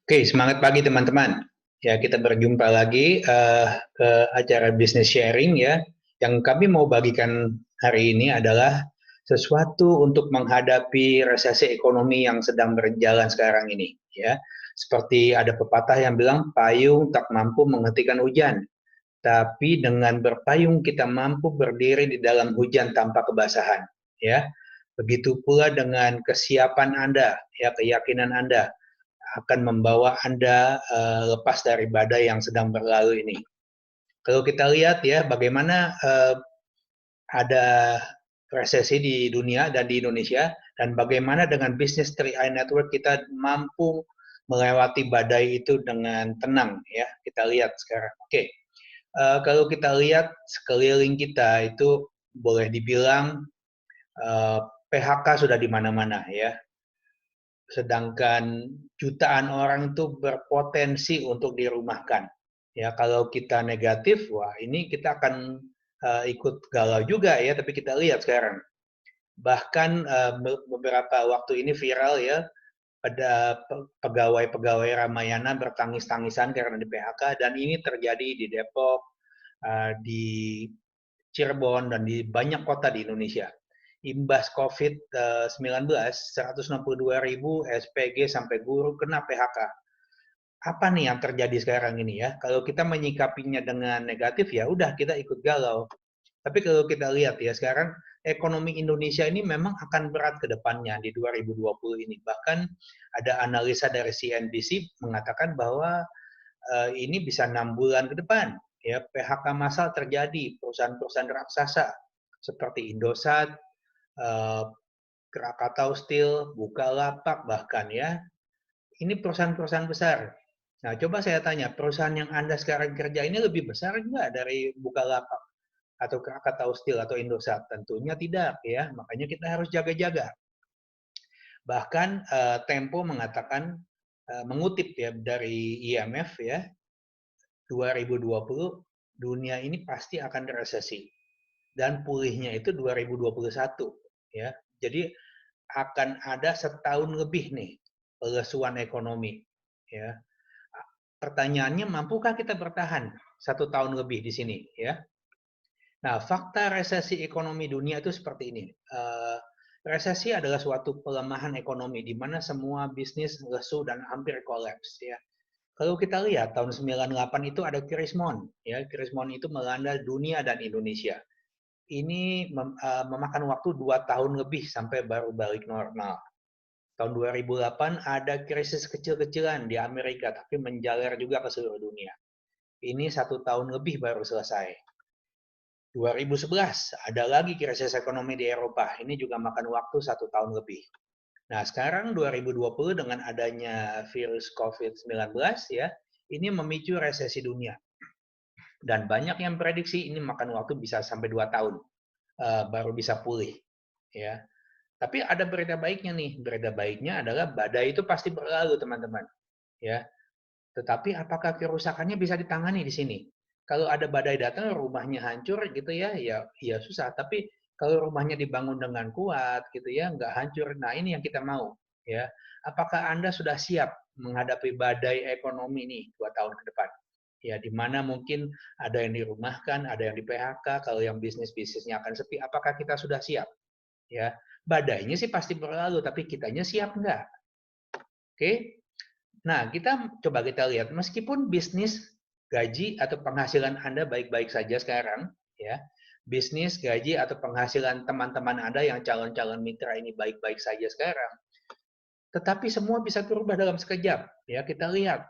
Oke, semangat pagi teman-teman. Ya, kita berjumpa lagi ke acara business sharing ya. Yang kami mau bagikan hari ini adalah sesuatu untuk menghadapi resesi ekonomi yang sedang berjalan sekarang ini ya. Seperti ada pepatah yang bilang payung tak mampu menghentikan hujan, tapi dengan berpayung kita mampu berdiri di dalam hujan tanpa kebasahan ya. Begitu pula dengan kesiapan Anda, ya keyakinan Anda akan membawa Anda lepas dari badai yang sedang berlalu ini. Kalau kita lihat ya bagaimana ada resesi di dunia dan di Indonesia dan bagaimana dengan bisnis 3i Network kita mampu melewati badai itu dengan tenang ya. Kita lihat sekarang. Oke. Kalau kita lihat sekeliling kita itu boleh dibilang uh, PHK sudah di mana-mana ya. Sedangkan jutaan orang itu berpotensi untuk dirumahkan. Ya, kalau kita negatif, wah ini kita akan ikut galau juga ya, tapi kita lihat sekarang. Bahkan beberapa waktu ini viral ya, ada pegawai-pegawai Ramayana bertangis-tangisan karena di PHK dan ini terjadi di Depok, di Cirebon dan di banyak kota di Indonesia. Imbas COVID-19, 162.000 SPG sampai guru kena PHK. Apa nih yang terjadi sekarang ini ya? Kalau kita menyikapinya dengan negatif ya udah kita ikut galau. Tapi kalau kita lihat ya sekarang ekonomi Indonesia ini memang akan berat ke depannya di 2020 ini. Bahkan ada analisa dari CNBC mengatakan bahwa ini bisa 6 bulan ke depan. Ya, PHK massal terjadi perusahaan-perusahaan raksasa seperti Indosat, eh, Krakatau Steel, Bukalapak bahkan ya. Ini perusahaan-perusahaan besar. Nah, coba saya tanya, perusahaan yang Anda sekarang kerja ini lebih besar enggak dari Bukalapak atau Krakatau Steel atau Indosat? Tentunya tidak ya. Makanya kita harus jaga-jaga. Bahkan Tempo mengatakan mengutip ya dari IMF ya, 2020 dunia ini pasti akan resesi dan pulihnya itu 2021 ya. Jadi akan ada setahun lebih nih pelesuan ekonomi ya. Pertanyaannya mampukah kita bertahan 1 tahun lebih di sini ya? Nah, fakta resesi ekonomi dunia itu seperti ini. Resesi adalah suatu pelemahan ekonomi di mana semua bisnis lesu dan hampir kolaps ya. Kalau kita lihat tahun 98 itu ada Krismon, ya Krismon itu melanda dunia dan Indonesia. Ini memakan waktu 2 tahun lebih sampai baru balik normal. Tahun 2008 ada krisis kecil-kecilan di Amerika, tapi menjalar juga ke seluruh dunia. Ini 1 tahun lebih baru selesai. 2011 ada lagi krisis ekonomi di Eropa. Ini juga makan waktu 1 tahun lebih. Nah, sekarang 2020 dengan adanya virus COVID-19 ya, ini memicu resesi dunia. Dan banyak yang prediksi ini makan waktu bisa sampai 2 tahun baru bisa pulih ya. Tapi ada berita baiknya nih. Berita baiknya adalah badai itu pasti berlalu, teman-teman. Ya. Tetapi apakah kerusakannya bisa ditangani di sini? Kalau ada badai datang, rumahnya hancur gitu ya, ya susah. Tapi kalau rumahnya dibangun dengan kuat gitu ya, nggak hancur. Nah, ini yang kita mau. Ya. Apakah Anda sudah siap menghadapi badai ekonomi ini 2 tahun ke depan? Ya, di mana mungkin ada yang dirumahkan, ada yang di PHK, kalau yang bisnisnya akan sepi, apakah kita sudah siap? Ya, badainya sih pasti berlalu, tapi kitanya siap nggak? Oke? Nah, kita lihat, meskipun bisnis gaji atau penghasilan Anda baik-baik saja sekarang, ya, bisnis gaji atau penghasilan teman-teman Anda yang calon-calon mitra ini baik-baik saja sekarang, tetapi semua bisa berubah dalam sekejap. Ya, kita lihat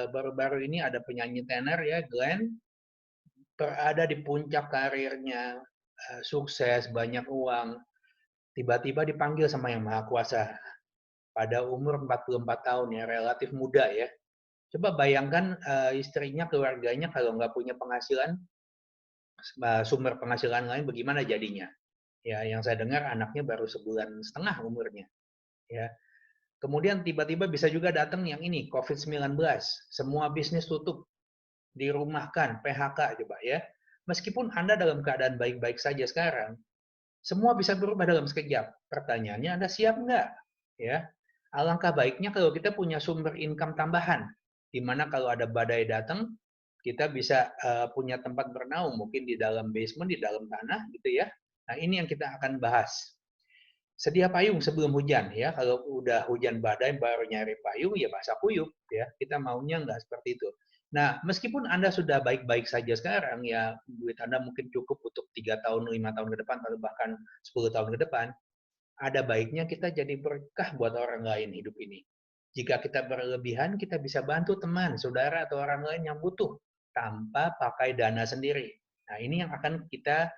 baru-baru ini ada penyanyi tenor ya, Glenn, berada di puncak karirnya, sukses, banyak uang, tiba-tiba dipanggil sama Yang Maha Kuasa pada umur 44 tahun ya, relatif muda ya. Coba bayangkan istrinya, keluarganya kalau nggak punya penghasilan, sumber penghasilan lain bagaimana jadinya? Ya, yang saya dengar anaknya baru 1,5 bulan umurnya. Ya, kemudian tiba-tiba bisa juga datang yang ini COVID-19, semua bisnis tutup, dirumahkan, PHK coba ya. Meskipun Anda dalam keadaan baik-baik saja sekarang, semua bisa berubah dalam sekejap. Pertanyaannya Anda siap nggak? Ya, Alangkah baiknya kalau kita punya sumber income tambahan, di mana kalau ada badai datang, kita bisa punya tempat bernaung, mungkin di dalam basement, di dalam tanah, gitu ya. Nah, ini yang kita akan bahas. Sedia payung sebelum hujan ya. Kalau udah hujan badai baru nyari payung ya basah kuyup ya. Kita maunya nggak seperti itu. Nah, meskipun Anda sudah baik-baik saja sekarang ya, duit Anda mungkin cukup untuk 3 tahun, 5 tahun ke depan, atau bahkan 10 tahun ke depan, ada baiknya kita jadi berkah buat orang lain hidup ini. Jika kita berlebihan, kita bisa bantu teman, saudara, atau orang lain yang butuh tanpa pakai dana sendiri. Nah, ini yang akan kita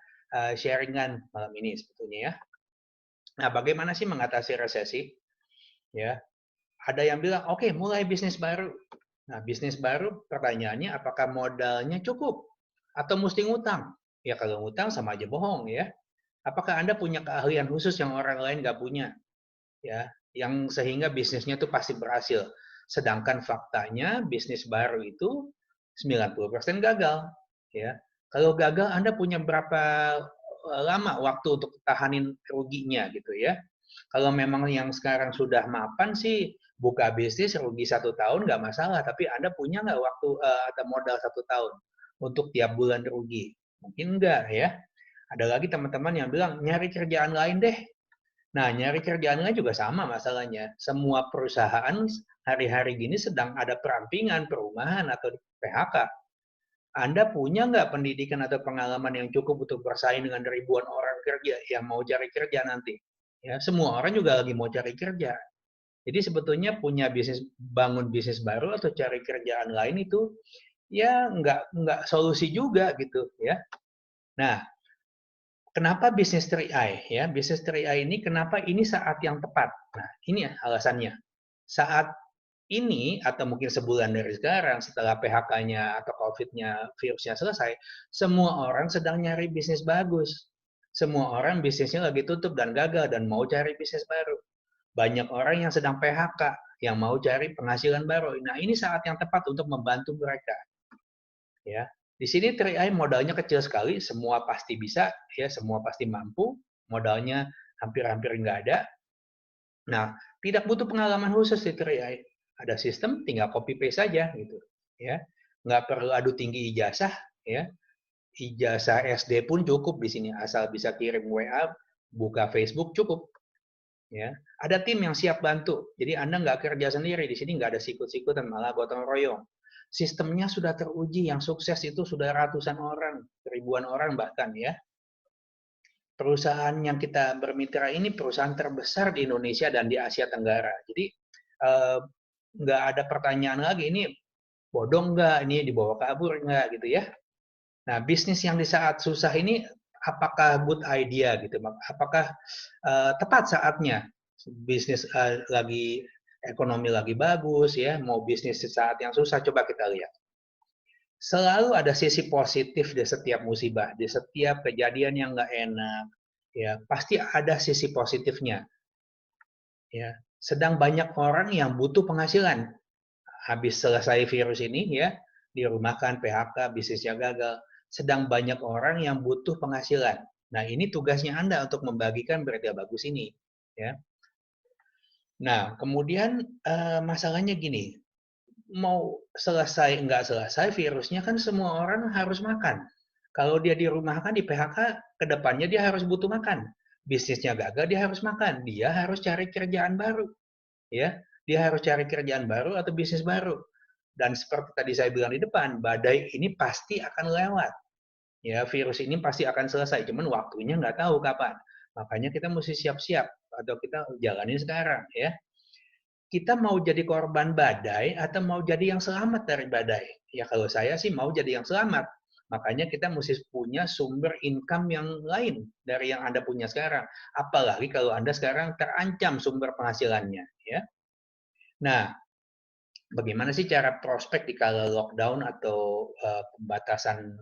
sharingan malam ini sebetulnya ya. Nah, bagaimana sih mengatasi resesi? Ya, ada yang bilang, oke, mulai bisnis baru. Nah, bisnis baru, pertanyaannya apakah modalnya cukup atau mesti ngutang? Ya, kalau ngutang sama aja bohong ya. Apakah Anda punya keahlian khusus yang orang lain nggak punya? Ya, yang sehingga bisnisnya itu pasti berhasil. Sedangkan faktanya bisnis baru itu 90% gagal. Ya, kalau gagal Anda punya berapa lama waktu untuk tahanin ruginya gitu ya? Kalau memang yang sekarang sudah mapan sih buka bisnis rugi 1 tahun nggak masalah, tapi Anda punya nggak waktu atau modal 1 tahun untuk tiap bulan rugi? Mungkin enggak ya. Ada lagi teman-teman yang bilang nyari kerjaan lain deh. Nah, nyari kerjaan lain juga sama masalahnya. Semua perusahaan hari-hari gini sedang ada perampingan, perumahan, atau PHK. Anda punya nggak pendidikan atau pengalaman yang cukup untuk bersaing dengan ribuan orang kerja yang mau cari kerja nanti? Ya, semua orang juga lagi mau cari kerja. Jadi sebetulnya punya bisnis, bangun bisnis baru atau cari kerjaan lain itu ya nggak solusi juga gitu ya. Nah, kenapa bisnis 3i ya? Bisnis 3i ini kenapa ini saat yang tepat? Nah, ini alasannya. Saat ini atau mungkin sebulan dari sekarang setelah PHK-nya atau COVID-nya virusnya selesai, semua orang sedang nyari bisnis bagus. Semua orang bisnisnya lagi tutup dan gagal dan mau cari bisnis baru. Banyak orang yang sedang PHK yang mau cari penghasilan baru. Nah, ini saat yang tepat untuk membantu mereka. Ya, di sini 3i modalnya kecil sekali, semua pasti bisa, ya, semua pasti mampu, modalnya hampir-hampir nggak ada. Nah, tidak butuh pengalaman khusus di 3i. Ada sistem, tinggal copy paste saja gitu, ya. Nggak perlu adu tinggi ijazah, ya. Ijazah SD pun cukup di sini, asal bisa kirim WA, buka Facebook cukup. Ya, ada tim yang siap bantu. Jadi Anda nggak kerja sendiri di sini, nggak ada sikut-sikutan, malah gotong royong. Sistemnya sudah teruji, yang sukses itu sudah ratusan orang, ribuan orang bahkan ya. Perusahaan yang kita bermitra ini perusahaan terbesar di Indonesia dan di Asia Tenggara. Jadi nggak ada pertanyaan lagi, ini bodong nggak, ini dibawa kabur nggak gitu ya. Nah, bisnis yang di saat susah ini apakah good idea gitu? Apakah tepat saatnya bisnis lagi ekonomi lagi bagus ya, mau bisnis di saat yang susah? Coba kita lihat. Selalu ada sisi positif di setiap musibah, di setiap kejadian yang nggak enak, ya pasti ada sisi positifnya. Ya, sedang banyak orang yang butuh penghasilan. Habis selesai virus ini ya, dirumahkan, PHK, bisnisnya gagal. Sedang banyak orang yang butuh penghasilan. Nah, ini tugasnya Anda untuk membagikan berita bagus ini. Ya. Nah, kemudian masalahnya gini, mau selesai nggak selesai virusnya kan semua orang harus makan. Kalau dia dirumahkan, di PHK, ke depannya dia harus butuh makan. Bisnisnya gagal, dia harus makan. Dia harus cari kerjaan baru. Ya, dia harus cari kerjaan baru atau bisnis baru. Dan seperti tadi saya bilang di depan, badai ini pasti akan lewat. Ya, virus ini pasti akan selesai, cuman waktunya nggak tahu kapan. Makanya kita mesti siap-siap atau kita jalanin sekarang ya. Kita mau jadi korban badai atau mau jadi yang selamat dari badai? Ya kalau saya sih mau jadi yang selamat. Makanya kita mesti punya sumber income yang lain dari yang Anda punya sekarang. Apalagi kalau Anda sekarang terancam sumber penghasilannya ya. Nah, bagaimana sih cara prospek di kala lockdown atau pembatasan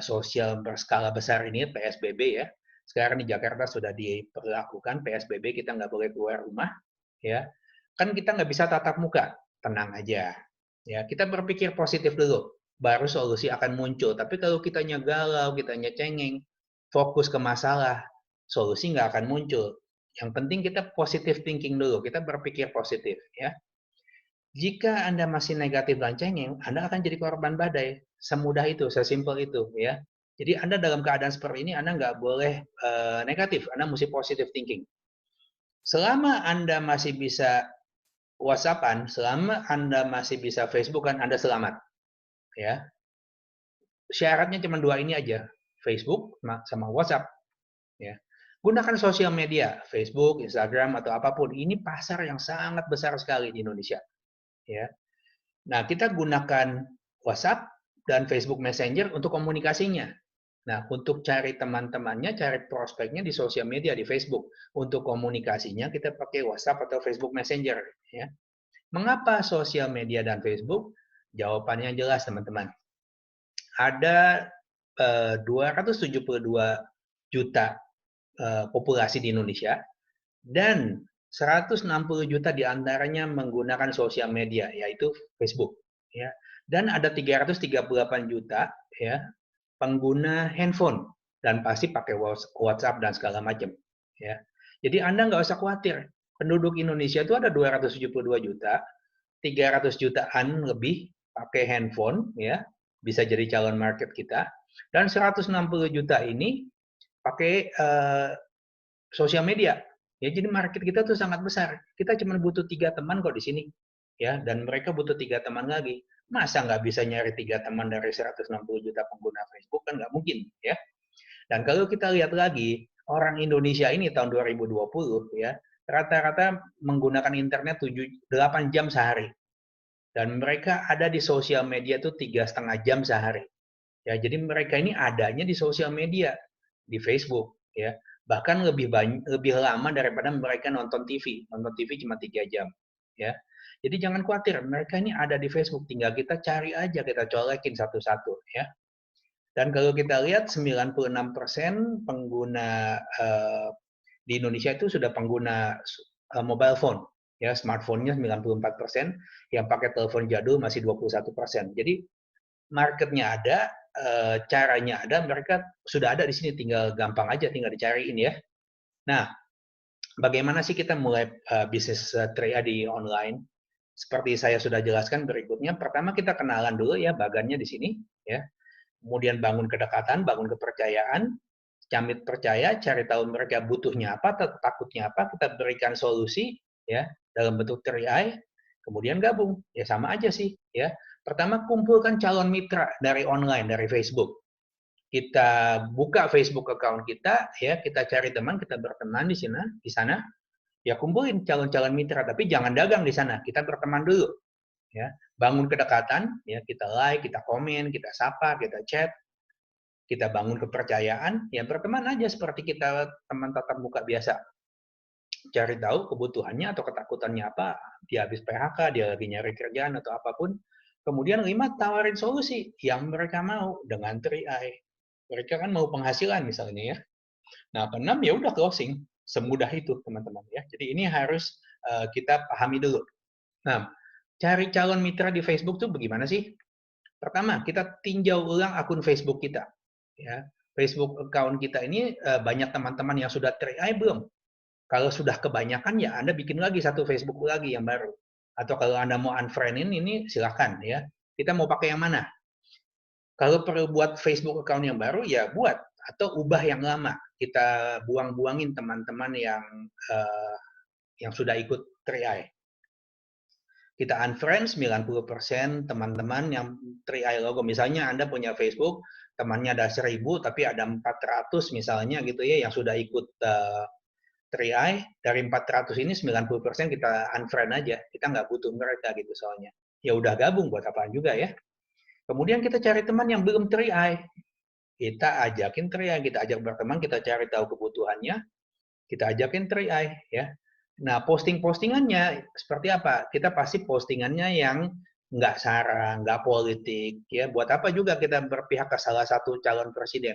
sosial berskala besar ini, PSBB ya. Sekarang di Jakarta sudah diperlakukan PSBB, kita nggak boleh keluar rumah, ya. Kan kita nggak bisa tatap muka, tenang aja. Ya, kita berpikir positif dulu, baru solusi akan muncul. Tapi kalau kitanya galau, kitanya cengeng, fokus ke masalah, solusi nggak akan muncul. Yang penting kita positive thinking dulu, kita berpikir positif ya. Jika Anda masih negatif dan cengeng, Anda akan jadi korban badai. Semudah itu, sesimpel itu ya. Jadi Anda dalam keadaan seperti ini, Anda nggak boleh negatif, Anda mesti positive thinking. Selama Anda masih bisa WhatsApp-an, selama Anda masih bisa Facebook-an, Anda selamat. Ya. Syaratnya cuma dua ini aja, Facebook sama WhatsApp. Ya. Gunakan sosial media, Facebook, Instagram, atau apapun. Ini pasar yang sangat besar sekali di Indonesia. Ya. Nah, kita gunakan WhatsApp dan Facebook Messenger untuk komunikasinya. Nah, untuk cari teman-temannya, cari prospeknya di sosial media, di Facebook. Untuk komunikasinya, kita pakai WhatsApp atau Facebook Messenger. Ya. Mengapa sosial media dan Facebook? Jawabannya jelas, teman-teman. Ada 272 juta populasi di Indonesia, dan 160 juta diantaranya menggunakan sosial media, yaitu Facebook. Ya. Dan ada 338 juta ya pengguna handphone, dan pasti pakai WhatsApp dan segala macam. Ya. Jadi Anda nggak usah khawatir. Penduduk Indonesia itu ada 272 juta, 300 jutaan lebih pakai handphone, ya bisa jadi calon market kita, dan 160 juta ini pakai sosial media. Ya, jadi market kita tuh sangat besar. Kita cuma butuh 3 teman kok di sini. Ya, dan mereka butuh 3 teman lagi. Masa nggak bisa nyari 3 teman dari 160 juta pengguna Facebook? Kan nggak mungkin. Ya. Dan kalau kita lihat lagi, orang Indonesia ini tahun 2020, ya rata-rata menggunakan internet 8 jam sehari. Dan mereka ada di sosial media itu 3,5 jam sehari. Ya, jadi mereka ini adanya di sosial media, di Facebook, ya. Bahkan lebih lama daripada mereka nonton TV. Nonton TV cuma 3 jam, ya. Jadi jangan khawatir, mereka ini ada di Facebook, tinggal kita cari aja, kita colekin satu-satu, ya. Dan kalau kita lihat 96% pengguna di Indonesia itu sudah pengguna mobile phone, ya, smartphone-nya 94%, yang pakai telepon jadul masih 21%. Jadi marketnya ada, caranya ada, mereka sudah ada di sini, tinggal gampang aja, tinggal dicariin ya. Nah, bagaimana sih kita mulai bisnis TRIA di online? Seperti saya sudah jelaskan berikutnya, pertama kita kenalan dulu ya bagannya di sini, ya. Kemudian bangun kedekatan, bangun kepercayaan, camit percaya, cari tahu mereka butuhnya apa, takutnya apa, kita berikan solusi, ya, dalam bentuk TRIA, kemudian gabung, ya sama aja sih, ya. Pertama, kumpulkan calon mitra dari online, dari Facebook. Kita buka Facebook account kita, ya, kita cari teman, kita berteman di sana, ya kumpulin calon-calon mitra, tapi jangan dagang di sana, kita berteman dulu, ya. Bangun kedekatan, ya, kita like, kita komen, kita sapa, kita chat, kita bangun kepercayaan, ya berteman aja seperti kita teman tatap muka biasa. Cari tahu kebutuhannya atau ketakutannya apa, dia habis PHK, dia lagi nyari kerjaan atau apapun. Kemudian 5, tawarin solusi yang mereka mau dengan 3i. Mereka kan mau penghasilan misalnya ya. Nah, ke-6 ya udah closing. Semudah itu teman-teman ya. Jadi ini harus kita pahami dulu. Nah, cari calon mitra di Facebook tuh bagaimana sih? Pertama, kita tinjau ulang akun Facebook kita. Ya, Facebook account kita ini banyak teman-teman yang sudah 3i belum? Kalau sudah kebanyakan ya Anda bikin lagi satu Facebook lagi yang baru. Atau kalau Anda mau unfriendin ini silakan ya. Kita mau pakai yang mana? Kalau perlu buat Facebook account yang baru ya buat, atau ubah yang lama. Kita buang-buangin teman-teman yang sudah ikut 3i. Kita unfriend 90% teman-teman yang 3i logo. Misalnya Anda punya Facebook, temannya ada 1000 tapi ada 400 misalnya gitu ya yang sudah ikut 3i, dari 400 ini 90% kita unfriend aja. Kita nggak butuh mereka gitu soalnya. Ya udah gabung buat apaan juga ya. Kemudian kita cari teman yang belum 3i. Kita ajakin 3i, kita ajak berteman, kita cari tahu kebutuhannya, kita ajakin 3i ya. Nah, posting-postingannya seperti apa? Kita pasti postingannya yang nggak sara, nggak politik ya. Buat apa juga kita berpihak ke salah satu calon presiden?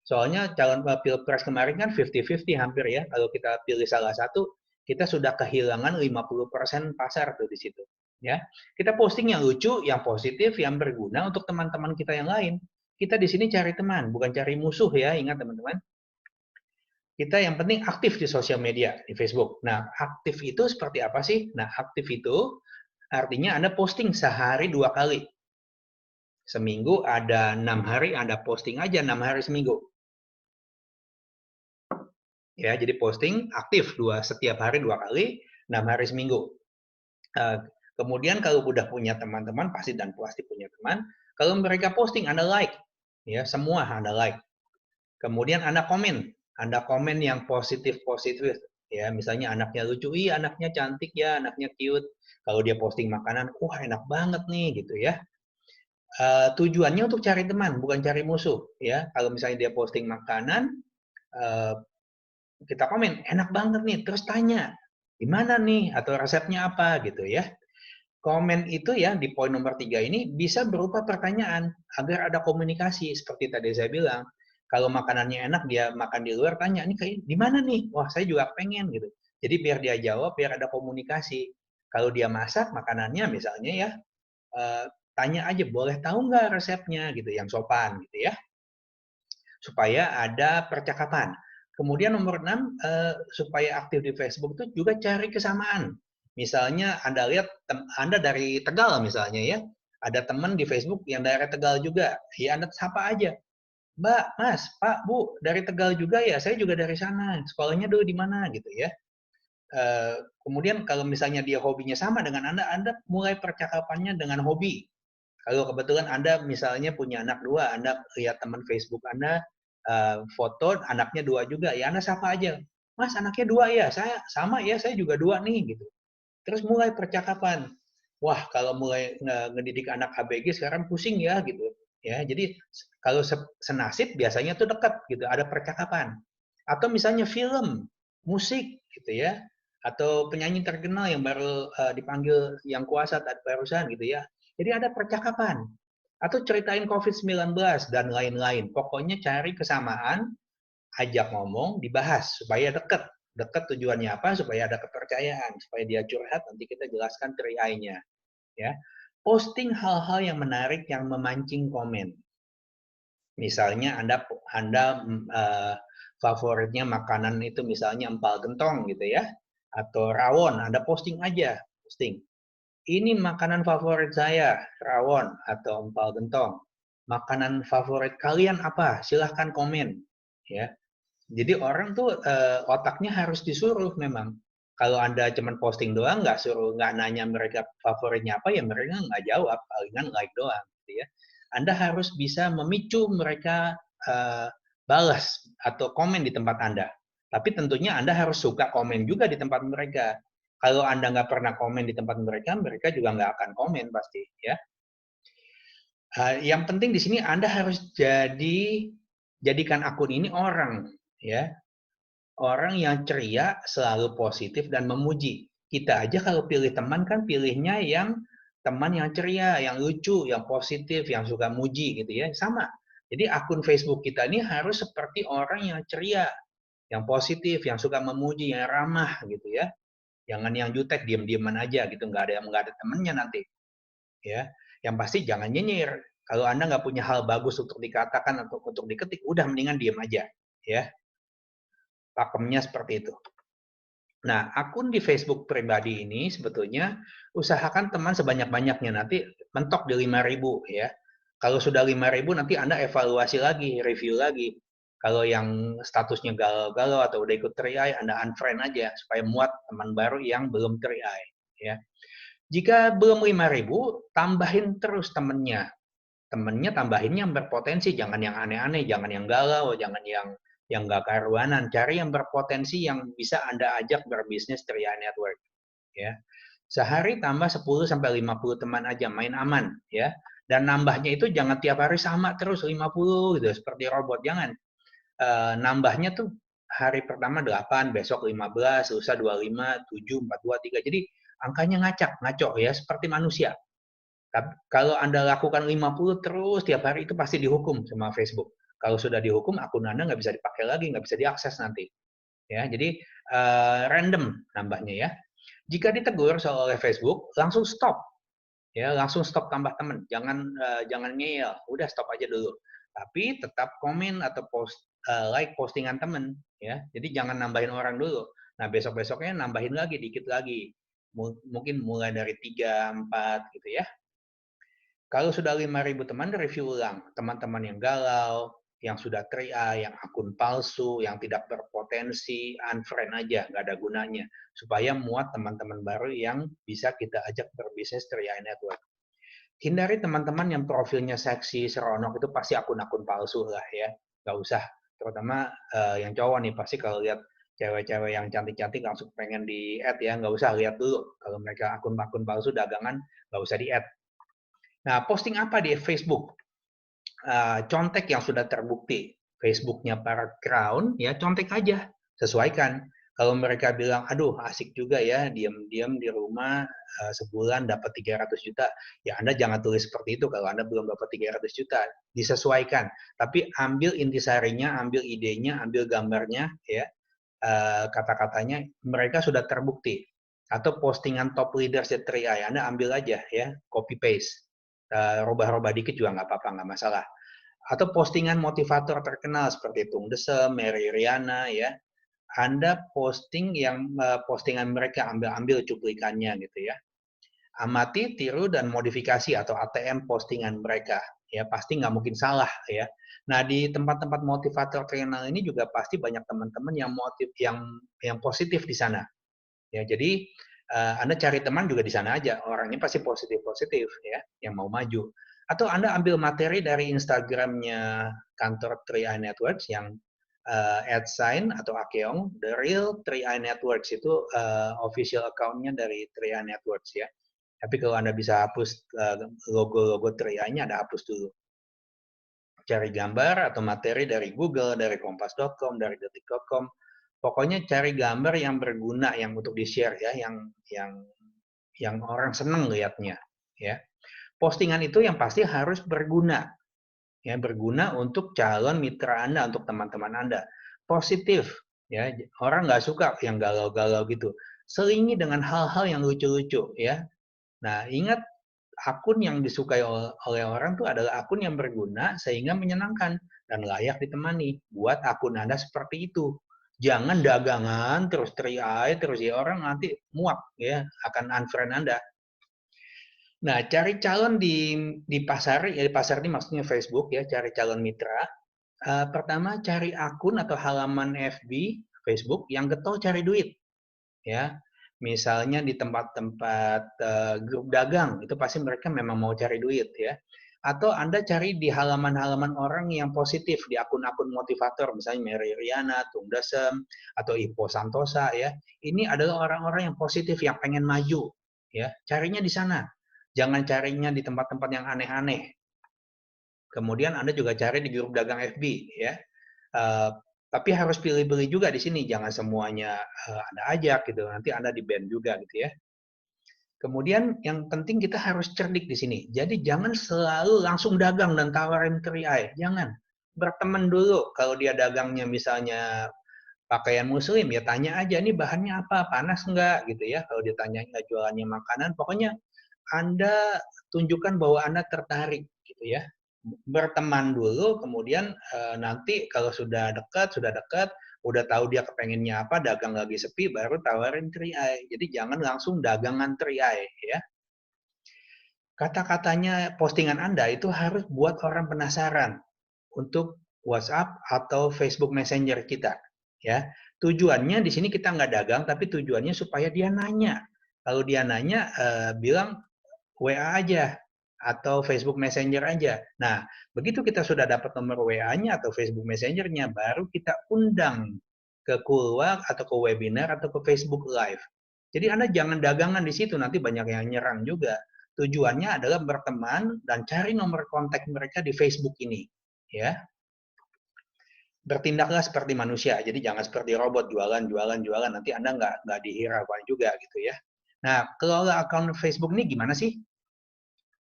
Soalnya calon pilpres kemarin kan 50-50 hampir ya. Kalau kita pilih salah satu, kita sudah kehilangan 50% pasar tuh di situ. Ya, kita posting yang lucu, yang positif, yang berguna untuk teman-teman kita yang lain. Kita di sini cari teman, bukan cari musuh ya. Ingat teman-teman. Kita yang penting aktif di sosial media, di Facebook. Nah, aktif itu seperti apa sih? Nah, aktif itu artinya Anda posting sehari 2 kali. Seminggu ada 6 hari, Anda posting aja 6 hari seminggu. Ya, jadi posting aktif setiap hari 2 kali, 6 hari seminggu. Kemudian kalau udah punya teman-teman, pasti punya teman, kalau mereka posting Anda like. Ya, semua Anda like. Kemudian Anda komen yang positif-positif. Ya, misalnya anaknya lucu, iya anaknya cantik ya, anaknya cute. Kalau dia posting makanan, wah enak banget nih gitu ya. Tujuannya untuk cari teman, bukan cari musuh. Ya, kalau misalnya dia posting makanan, kita komen enak banget nih, terus tanya gimana nih atau resepnya apa gitu ya. Komen itu ya di poin nomor 3 ini bisa berupa pertanyaan agar ada komunikasi seperti tadi saya bilang. Kalau makanannya enak dia makan di luar tanya ini kayak di mana nih? Wah saya juga pengen gitu. Jadi biar dia jawab biar ada komunikasi. Kalau dia masak makanannya misalnya ya tanya aja boleh tahu nggak resepnya gitu yang sopan gitu ya supaya ada percakapan. Kemudian nomor 6, supaya aktif di Facebook itu juga cari kesamaan. Misalnya Anda lihat Anda dari Tegal misalnya ya, ada teman di Facebook yang dari Tegal juga, ya Anda sapa aja. Mbak, Mas, Pak, Bu, dari Tegal juga ya? Saya juga dari sana. Sekolahnya dulu di mana gitu ya. Kemudian kalau misalnya dia hobinya sama dengan Anda mulai percakapannya dengan hobi. Kalau kebetulan Anda misalnya punya anak 2, Anda lihat teman Facebook Anda foto anaknya 2 juga, ya Anda sapa aja. Mas anaknya 2 ya? Saya sama ya, saya juga 2 nih gitu. Terus mulai percakapan. Wah, kalau mulai ngedidik anak ABG sekarang pusing ya gitu. Ya, jadi kalau senasib biasanya tuh dekat gitu, ada percakapan. Atau misalnya film, musik gitu ya. Atau penyanyi terkenal yang baru dipanggil yang kuasa barusan gitu ya. Jadi ada percakapan. Atau ceritain COVID-19 dan lain-lain. Pokoknya cari kesamaan, ajak ngomong, dibahas supaya dekat. Dekat tujuannya apa? Supaya ada kepercayaan, supaya dia curhat nanti kita jelaskan 3I-nya, ya. Posting hal-hal yang menarik yang memancing komen. Misalnya Anda favoritnya makanan itu misalnya empal gentong gitu ya atau rawon, Anda posting aja, posting. Ini makanan favorit saya, rawon atau empal gentong. Makanan favorit kalian apa? Silahkan komen, ya. Jadi orang tuh otaknya harus disuruh memang. Kalau Anda cuma posting doang, nggak nanya mereka favoritnya apa, ya mereka nggak jawab, palingan like doang, gitu ya. Anda harus bisa memicu mereka balas atau komen di tempat Anda. Tapi tentunya Anda harus suka komen juga di tempat mereka. Kalau Anda nggak pernah komen di tempat mereka, mereka juga nggak akan komen pasti, ya. Yang penting di sini Anda harus jadikan akun ini orang, ya. Orang yang ceria, selalu positif dan memuji. Kita aja kalau pilih teman kan pilihnya yang teman yang ceria, yang lucu, yang positif, yang suka muji gitu ya. Sama. Jadi akun Facebook kita ini harus seperti orang yang ceria, yang positif, yang suka memuji, yang ramah gitu ya. Jangan yang jutek, diam-diaman aja gitu, nggak ada temennya nanti. Ya, yang pasti jangan nyinyir. Kalau Anda nggak punya hal bagus untuk dikatakan atau untuk diketik, udah mendingan diam aja. Ya, pakemnya seperti itu. Nah, akun di Facebook pribadi ini sebetulnya usahakan teman sebanyak-banyaknya. Nanti mentok di 5.000 ya. Kalau sudah 5.000 nanti Anda evaluasi lagi, review lagi. Kalau yang statusnya galau-galau atau udah ikut 3i, Anda unfriend aja supaya muat teman baru yang belum 3i ya. Jika belum 5.000, tambahin terus temennya. Temennya tambahinnya yang berpotensi, jangan yang aneh-aneh, jangan yang galau, jangan yang nggak karuanan. Cari yang berpotensi yang bisa Anda ajak berbisnis 3i Network. Ya. Sehari tambah 10 sampai 50 teman aja, main aman ya. Dan nambahnya itu jangan tiap hari sama terus 50 gitu seperti robot, jangan. Nambahnya tuh hari pertama 8, besok 15, lusa 25, 7, 4, 2, 3. Jadi angkanya ngaco ya seperti manusia. Kalau Anda lakukan 50 terus tiap hari itu pasti dihukum sama Facebook. Kalau sudah dihukum, akun Anda nggak bisa dipakai lagi, nggak bisa diakses nanti. Ya, jadi random nambahnya ya. Jika ditegur oleh Facebook, langsung stop. Ya, langsung stop tambah teman. Jangan ngeyel. Udah stop aja dulu. Tapi tetap komen atau like postingan temen, ya. Jadi jangan nambahin orang dulu. Nah, besok-besoknya nambahin lagi, dikit lagi. Mungkin mulai dari 3, 4 gitu ya. Kalau sudah 5.000 teman, review ulang. Teman-teman yang galau, yang sudah tria, yang akun palsu, yang tidak berpotensi, unfriend aja, nggak ada gunanya. Supaya muat teman-teman baru yang bisa kita ajak berbisnis tria network. Hindari teman-teman yang profilnya seksi, seronok, itu pasti akun-akun palsu lah ya. Nggak usah. Terutama yang cowok nih, pasti kalau lihat cewek-cewek yang cantik-cantik langsung pengen di-add ya. Nggak usah, lihat dulu. Kalau mereka akun-akun palsu dagangan, nggak usah di-add. Nah, posting apa di Facebook? Contek yang sudah terbukti. Facebooknya para crown, ya contek aja. Sesuaikan. Kalau mereka bilang, aduh asik juga ya, diam-diam di rumah sebulan dapat 300 juta. Ya Anda jangan tulis seperti itu kalau Anda belum dapat 300 juta. Disesuaikan. Tapi ambil intisarinya, ambil idenya, ambil gambarnya, ya kata-katanya, mereka sudah terbukti. Atau postingan top leaders di 3i, Anda ambil aja ya, copy paste. Rubah-rubah dikit juga nggak apa-apa, nggak masalah. Atau postingan motivator terkenal seperti Tung Desem, Mary Riana, ya. Anda posting yang postingan mereka, ambil cuplikannya gitu ya. Amati, tiru, dan modifikasi atau ATM postingan mereka. Ya, pasti nggak mungkin salah ya. Nah, di tempat-tempat motivator terkenal ini juga pasti banyak teman-teman yang positif di sana. Ya, jadi Anda cari teman juga di sana aja. Orangnya pasti positif-positif ya, yang mau maju. Atau Anda ambil materi dari Instagramnya kantor 3i Networks yang @sign atau Akeong, The Real 3i Networks itu official account-nya dari 3i Networks ya. Tapi kalau Anda bisa hapus logo-logo 3i-nya, Anda hapus dulu. Cari gambar atau materi dari Google, dari kompas.com, dari detik.com. Pokoknya cari gambar yang berguna, yang untuk di-share ya, yang orang seneng lihatnya ya. Postingan itu yang pasti harus berguna. Ya, berguna untuk calon mitra Anda, untuk teman-teman Anda. Positif ya. Orang nggak suka yang galau-galau gitu. Selingi dengan hal-hal yang lucu-lucu ya. Nah, ingat akun yang disukai oleh orang itu adalah akun yang berguna sehingga menyenangkan dan layak ditemani. Buat akun Anda seperti itu. Jangan dagangan terus 3i terus ya, orang nanti muak ya, akan unfriend Anda. Nah, cari calon di pasar, ya di pasar ini maksudnya Facebook ya, cari calon mitra. Pertama cari akun atau halaman FB, Facebook yang getol cari duit. Ya, misalnya di tempat-tempat grup dagang, itu pasti mereka memang mau cari duit ya. Atau Anda cari di halaman-halaman orang yang positif, di akun-akun motivator, misalnya Mary Riana, Tung Desem, atau Ipo Santosa ya. Ini adalah orang-orang yang positif, yang pengen maju. Ya, carinya di sana. Jangan carinya di tempat-tempat yang aneh-aneh. Kemudian Anda juga cari di grup dagang FB ya. Tapi harus pilih-pilih juga di sini, jangan semuanya Anda ajak gitu, nanti Anda di-ban juga gitu ya. Kemudian yang penting kita harus cerdik di sini. Jadi jangan selalu langsung dagang dan tawarin 3i, jangan. Berteman dulu, kalau dia dagangnya misalnya pakaian muslim, ya tanya aja, ini bahannya apa, panas nggak gitu ya. Kalau ditanya nggak jualannya makanan, pokoknya Anda tunjukkan bahwa Anda tertarik gitu ya. Berteman dulu, kemudian nanti kalau sudah dekat, udah tahu dia kepengennya apa, dagang lagi sepi, baru tawarin 3i. Jadi jangan langsung dagangan 3i ya. Kata-katanya postingan Anda itu harus buat orang penasaran untuk WhatsApp atau Facebook Messenger kita ya. Tujuannya di sini kita nggak dagang, tapi tujuannya supaya dia nanya. Kalau dia nanya, bilang WA aja atau Facebook Messenger aja. Nah, begitu kita sudah dapat nomor WA-nya atau Facebook Messenger-nya, baru kita undang ke Kulwak atau ke webinar atau ke Facebook Live. Jadi Anda jangan dagangan di situ, nanti banyak yang nyerang juga. Tujuannya adalah berteman dan cari nomor kontak mereka di Facebook ini. Ya, bertindaklah seperti manusia. Jadi jangan seperti robot, jualan, nanti Anda nggak dihiraukan juga gitu ya. Nah, kelola akun Facebook ini gimana sih?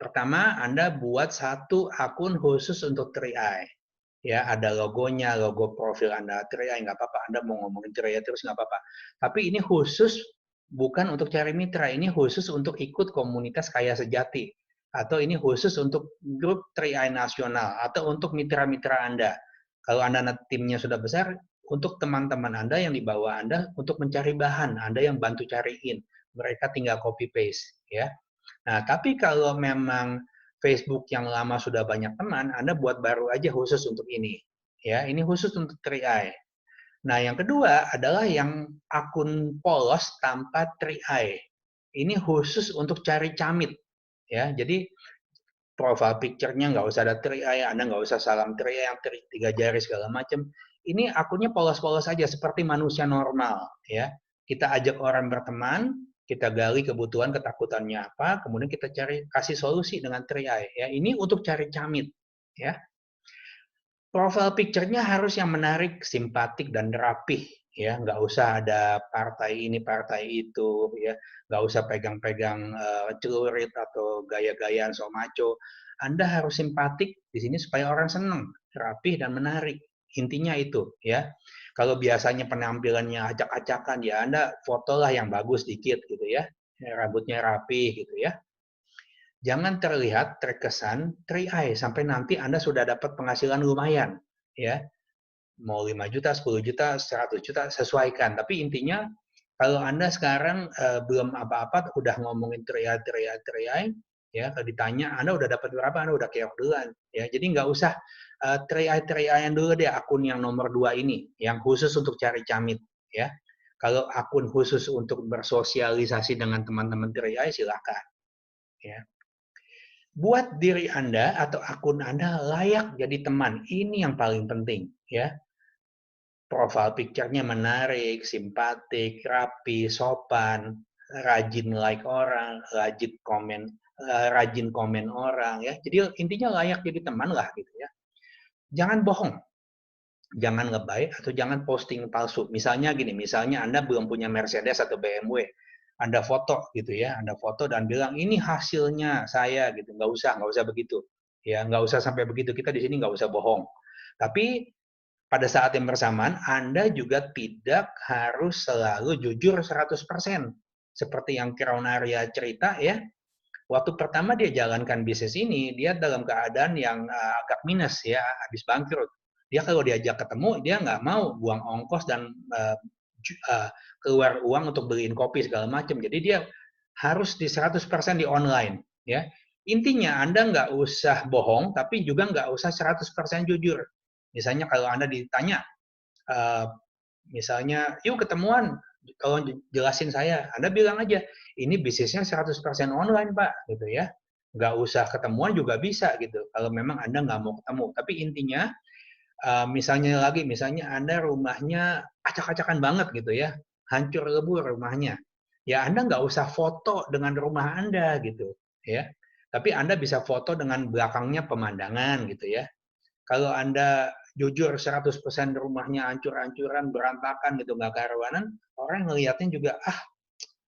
Pertama, Anda buat satu akun khusus untuk 3i. Ya, ada logonya, logo profil Anda 3i, nggak apa-apa. Anda mau ngomongin 3i terus nggak apa-apa. Tapi ini khusus bukan untuk cari mitra, ini khusus untuk ikut komunitas kaya sejati. Atau ini khusus untuk grup 3i nasional, atau untuk mitra-mitra Anda. Kalau Anda timnya sudah besar, untuk teman-teman Anda yang di bawah Anda untuk mencari bahan, Anda yang bantu cariin. Mereka tinggal copy paste, ya. Nah, tapi kalau memang Facebook yang lama sudah banyak teman, Anda buat baru aja khusus untuk ini. Ya, ini khusus untuk 3i. Nah, yang kedua adalah yang akun polos tanpa 3i. Ini khusus untuk cari camit. Ya, jadi profile picture-nya nggak usah ada 3i, Anda nggak usah salam 3i yang 3 jari segala macam. Ini akunnya polos-polos aja seperti manusia normal, ya. Kita ajak orang berteman, kita gali kebutuhan, ketakutannya apa, kemudian kita cari kasih solusi dengan 3i, ya. Ini untuk cari camit, ya. Profile picture-nya harus yang menarik, simpatik dan rapih, ya. Nggak usah ada partai ini, partai itu, ya. Nggak usah pegang-pegang celurit atau gaya-gayaan so maco. Anda harus simpatik di sini supaya orang senang, rapih dan menarik. Intinya itu, ya. Kalau biasanya penampilannya acak-acakan, ya Anda fotolah yang bagus dikit gitu ya. Rambutnya rapih gitu ya. Jangan terlihat terkesan 3i sampai nanti Anda sudah dapat penghasilan lumayan, ya. Mau 5 juta, 10 juta, 100 juta, sesuaikan. Tapi intinya kalau Anda sekarang belum apa-apa udah ngomongin 3i, ya, kalau ditanya Anda udah dapat berapa, Anda udah keok duluan, ya. Jadi nggak usah 3i-3i-an dulu deh akun yang nomor 2 ini, yang khusus untuk cari camit, ya. Kalau akun khusus untuk bersosialisasi dengan teman-teman 3i silakan, ya. Buat diri Anda atau akun Anda layak jadi teman. Ini yang paling penting, ya. Profile picture-nya menarik, simpatik, rapi, sopan, rajin like orang, rajin komen orang, ya. Jadi intinya layak jadi teman lah gitu ya. Jangan bohong, jangan ngebaik atau jangan posting palsu. Misalnya gini, misalnya Anda belum punya Mercedes atau BMW, Anda foto gitu ya, Anda foto dan bilang ini hasilnya saya gitu, nggak usah begitu, ya nggak usah sampai begitu. Kita di sini nggak usah bohong. Tapi pada saat yang bersamaan Anda juga tidak harus selalu jujur 100%. Seperti yang Kiraun Arya cerita ya, waktu pertama dia jalankan bisnis ini, dia dalam keadaan yang agak minus ya, habis bangkrut. Dia kalau diajak ketemu, dia nggak mau buang ongkos dan keluar uang untuk beliin kopi segala macam. Jadi dia harus di 100% di online. Ya. Intinya Anda nggak usah bohong, tapi juga nggak usah 100% jujur. Misalnya kalau Anda ditanya, misalnya, yuk ketemuan, kalau jelasin saya, Anda bilang aja, ini bisnisnya 100% online, Pak, gitu ya. Nggak usah ketemuan juga bisa, gitu, kalau memang Anda nggak mau ketemu. Tapi intinya, misalnya Anda rumahnya acak-acakan banget, gitu ya, hancur lebur rumahnya. Ya, Anda nggak usah foto dengan rumah Anda, gitu, ya. Tapi Anda bisa foto dengan belakangnya pemandangan, gitu ya. Kalau Anda jujur 100% rumahnya hancur-hancuran, berantakan gitu, nggak karuanan, orang ngelihatnya juga,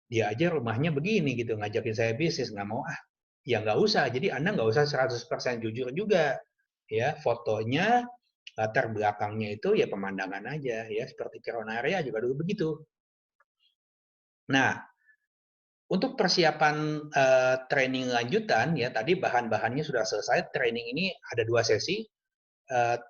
dia aja rumahnya begini gitu, ngajakin saya bisnis, nggak mau ya nggak usah. Jadi Anda nggak usah 100% jujur juga. Ya, fotonya, latar belakangnya itu ya pemandangan aja, ya seperti Kiraun Arya juga dulu begitu. Nah, untuk persiapan training lanjutan, ya tadi bahan-bahannya sudah selesai, training ini ada 2 sesi.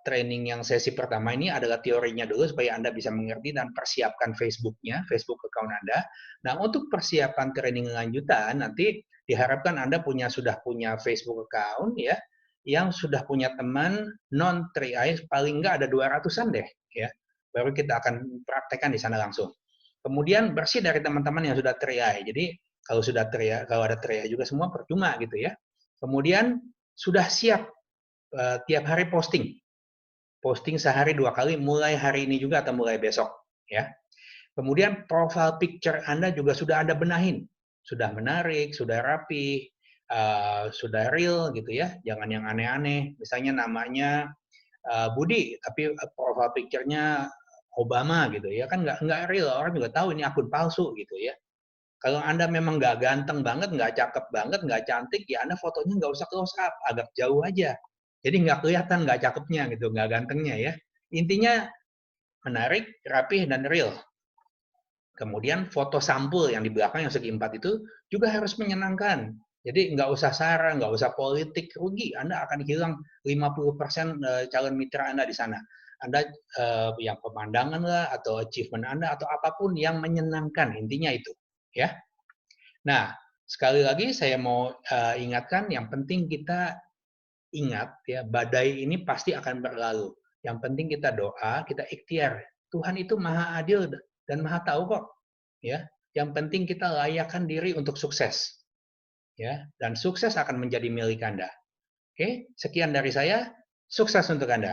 Training yang sesi pertama ini adalah teorinya dulu supaya Anda bisa mengerti dan persiapkan Facebook-nya, Facebook account Anda. Nah, untuk persiapan training lanjutan nanti diharapkan Anda sudah punya Facebook account ya, yang sudah punya teman non 3i paling enggak ada 200-an deh ya. Baru kita akan praktekkan di sana langsung. Kemudian bersih dari teman-teman yang sudah 3i. Jadi kalau ada 3i juga semua percuma gitu ya. Kemudian sudah siap tiap hari posting sehari 2 kali mulai hari ini juga atau mulai besok ya. Kemudian profile picture Anda juga sudah Anda benahin, sudah menarik, sudah rapi, sudah real gitu ya, jangan yang aneh-aneh. Misalnya namanya Budi tapi profile picture-nya Obama gitu ya, kan nggak real, orang juga tahu ini akun palsu gitu ya. Kalau Anda memang nggak ganteng banget, nggak cakep banget, nggak cantik, ya Anda fotonya nggak usah close up, agak jauh aja. Jadi nggak kelihatan nggak cakepnya gitu, nggak gantengnya ya. Intinya menarik, rapih, dan real. Kemudian foto sampul yang di belakang yang segi 4 itu juga harus menyenangkan. Jadi nggak usah sara, nggak usah politik, rugi. Anda akan hilang 50% calon mitra Anda di sana. Anda yang pemandangan lah, atau achievement Anda, atau apapun yang menyenangkan, intinya itu. Ya. Nah, sekali lagi saya mau ingatkan, yang penting kita ingat, ya, badai ini pasti akan berlalu. Yang penting kita doa, kita ikhtiar. Tuhan itu maha adil dan maha tahu kok. Ya, yang penting kita layakkan diri untuk sukses. Ya, dan sukses akan menjadi milik Anda. Oke, sekian dari saya. Sukses untuk Anda.